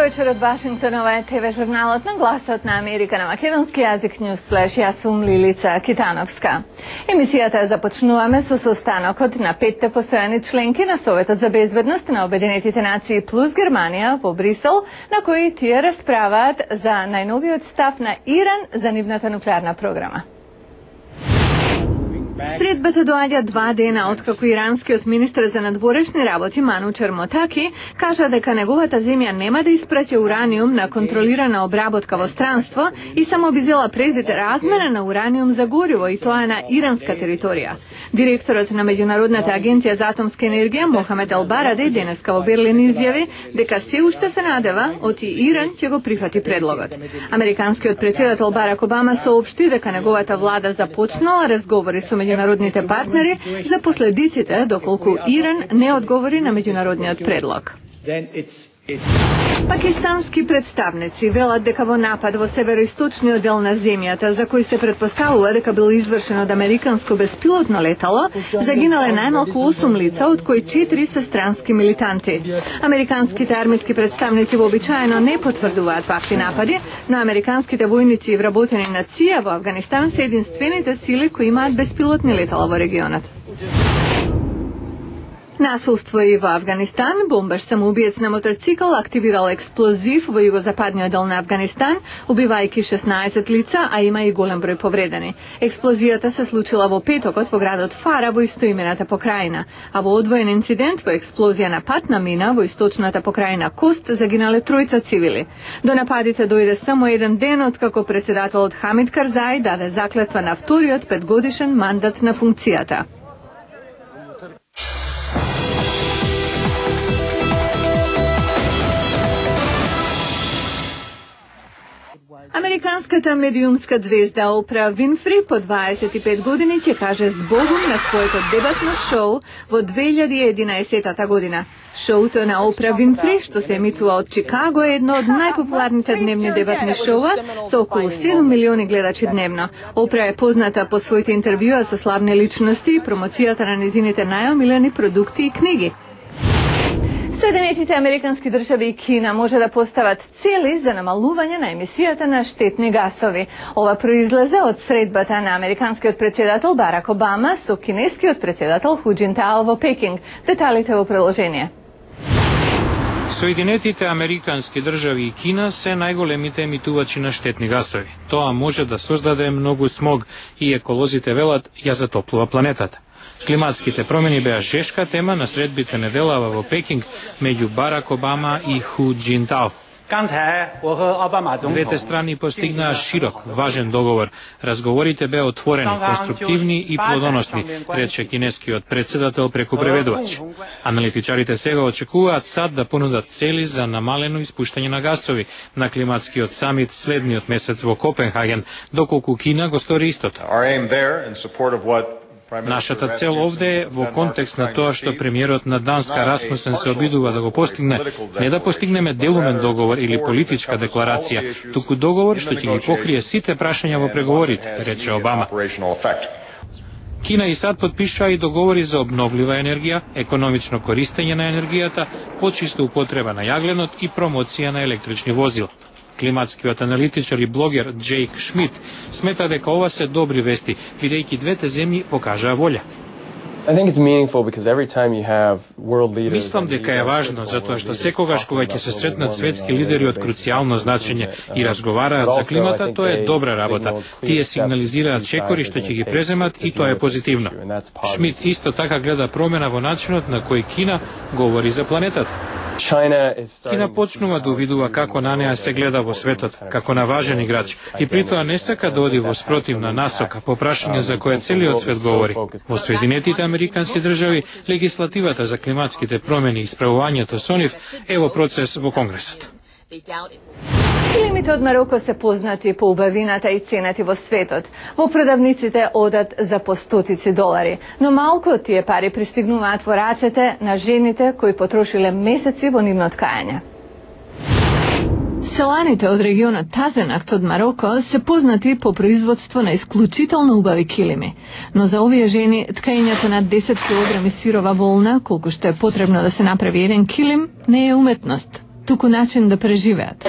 вечер од Вашингтон, ова е ТВ журналот на Гласот на Америка на македонски јазик Newsflash. Јас сум Лилица Китановска. Емисијата ја започнуваме со состанокот на 5 постојани членки на Советот за безбедност на Обединетите нации плюс Германија во Брисел, на кои тие расправаат за најновиот став на Иран за нивната нуклеарна програма. Средбата доаѓа 2 дена откако иранскиот министер за надворешни работи Манучер Мотаки кажа дека неговата земја нема да испраќа ураниум на контролирана обработка во странство и само би зела предвид размена на ураниум за гориво и тоа на иранска територија. Директорот на Меѓународната агенција за атомска енергија Мохамед Ал-Баради денеска во Берлин изјави дека се уште се надева оти Иран ќе го прифати предлогот. Американскиот претседател Барак Обама соопшти дека неговата влада започнала разговори со меѓународните партнери за последиците доколку Иран не одговори на меѓународниот предлог. Пакистански представници велат дека во напад во североисточниот дел на земјата, за кој се претпоставува дека бил извршен од американско беспилотно летало, загинале најмалку 8 лица, од кои 4 се странски милитанти. Американските армиски представници вообичаено не потврдуваат вакви напади, но американските војници и вработени на ЦИА во Авганистан се единствените сили кои имаат беспилотни летала во регионот. Насилство и во Авганистан. Бомбаш самоубиец на моторцикл активирал експлозив во југозападниот дел на Авганистан, убивајќи 16 лица, а има и голем број повредени. Експлозијата се случила во петокот во градот Фара во истоимената покрајна, а во одвоен инцидент во експлозија на патна мина во источната покрајна Кост загинале 3 цивили. До нападите дојде само еден ден откако претседателот Хамид Карзај даде заклетва на вториот 5-годишен мандат на функцијата. Американската медиумска звезда Опра Винфри по 25 години ќе каже збогум на своето дебатно шоу во 2011 година. Шоуто на Опра Винфри, што се емитува од Чикаго, е едно од најпопуларните дневни дебатни шоуа со околу 7 милиони гледачи дневно. Опра е позната по своите интервјуа со славни личности и промоцијата на незините најомилени продукти и книги. Соединетите американски држави и Кина може да постават цели за намалување на емисијата на штетни гасови. Ова произлезе од средбата на американскиот претседател Барак Обама со кинескиот претседател Ху Џинтао во Пекинг. Деталите во приложение. Соединетите американски држави и Кина се најголемите емитувачи на штетни гасови. Тоа може да создаде многу смог и еколозите велат ја затоплува планетата. Климатските промени беа жешка тема на средбите неделава во Пекинг меѓу Барак Обама и Ху Џинтао. Двете страни постигнаа широк, важен договор. Разговорите беа отворени, конструктивни и плодоносни, рече кинескиот претседател преку преведувач. Аналитичарите сега очекуваат САД да понудат цели за намалено испуштање на гасови на климатскиот самит следниот месец во Копенхаген, доколку Кина го стори истото. Нашата цел овде е во контекст на тоа што премиерот на Данска Расмусен се обидува да го постигне, не да постигнеме делумен договор или политичка декларација, туку договор што ќе ги покрие сите прашања во преговорите, рече Обама. Кина и САД потпишаа и договори за обновлива енергија, економично користење на енергијата, почиста употреба на јагленот и промоција на електрични возила. Климатскиот аналитичар и блогер Джейк Шмидт смета дека ова се добри вести, бидејќи двете земји покажаа волја. Мислам дека е важно, затоа што секогаш кога ќе се сретнат светски лидери од круцијално значење и разговараат за климата, тоа е добра работа. Тие сигнализираат чекори што ќе ги преземат и тоа е позитивно. Шмидт исто така гледа промена во начинот на кој Кина говори за планетата. Кина почнува да увидува како на неа се гледа во светот, како на важен играч, и притоа не сака да оди во спротивна насока по прашање за кое целиот свет говори. Во Соединетите американски држави, легислативата за климатските промени и справувањето со нив е во процес во Конгресот. Килимите од Мароко се познати по убавината и цената во светот. Во продавниците одат за по стотици долари, но малку од тие пари пристигнуваат во рацете на жените кои потрошиле месеци во нивно ткање. Селаните од регионот Тазенакт од Мароко се познати по производство на исклучително убави килими, но за овие жени ткањето на 10 кг сирова волна, колку што е потребно да се направи еден килим, не е уметност. туку начин да преживеат.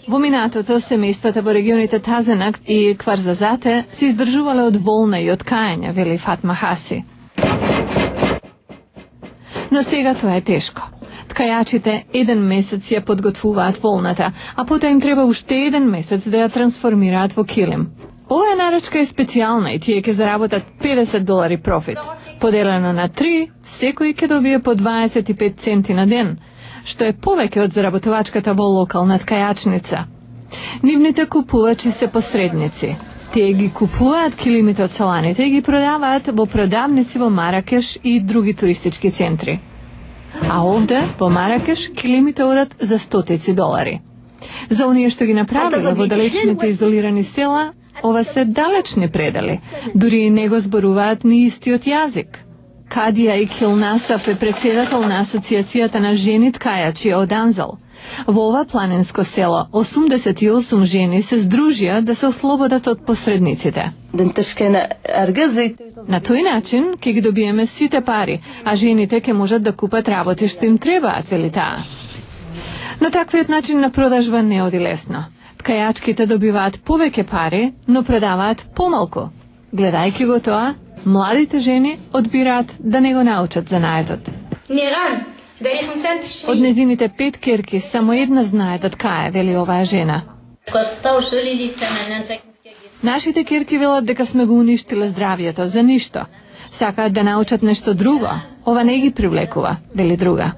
Во минатото, семејствата во регионите Тазенак и Кварзазате се издржувале од волна и од кајање, вели Фатма Хаси. Но сега тоа е тешко. Ткајачите еден месец ја подготвуваат волната, а потоа им треба уште еден месец да ја трансформираат во килим. Оваа нарачка е специјална и тие ќе заработат $50 профит. Поделено на 3, секој ќе добие по 25 центи на ден, што е повеќе од заработувачката во локална ткајачница. Нивните купувачи се посредници. Тие ги купуваат килимите од саланите и ги продаваат во продавници во Маракеш и други туристички центри. А овде, во Маракеш, килимите одат за $100. За оние што ги направиле во далечните изолирани села, ова се далечни предели, дури и не го зборуваат ни истиот јазик. Кадија Икилнасов е председател на Асоцијацијата на жени ткајачи од Анзал. Во ова планинско село 88 жени се здружија да се ослободат од посредниците. На тој начин ќе ги добиеме сите пари, а жените ќе можат да купат работи што им требаат, вели таа. Но таквиот начин на продажба не оди лесно. Ткајачките добиваат повеќе пари, но продаваат помалку. Гледајќи го тоа, младите жени одбираат да не го научат занаедот. Од незините 5 керки, само една знае да ткае, вели оваа жена. Нашите керки велат дека сме го уништиле здравието за ништо. Сакаат да научат нешто друго. Ова не ги привлекува, вели друга.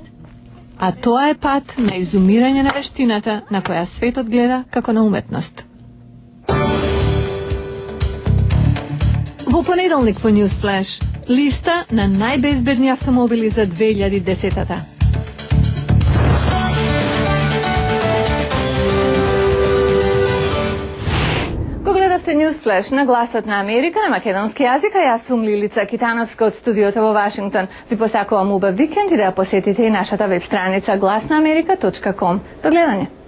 А тоа е пат на изумирање на вештината на која светот гледа како на уметност. Во понеделник во Newsflash, листа на најбезбедни автомобили за 2010-та. Го гледавте Newsflash на Гласот на Америка на македонски јазик, а јас сум Лилица Китановска од студиото во Вашингтон. Ви посакувам убав викенд и да ја посетите и нашата веб страница glasnaamerika.com. До гледање!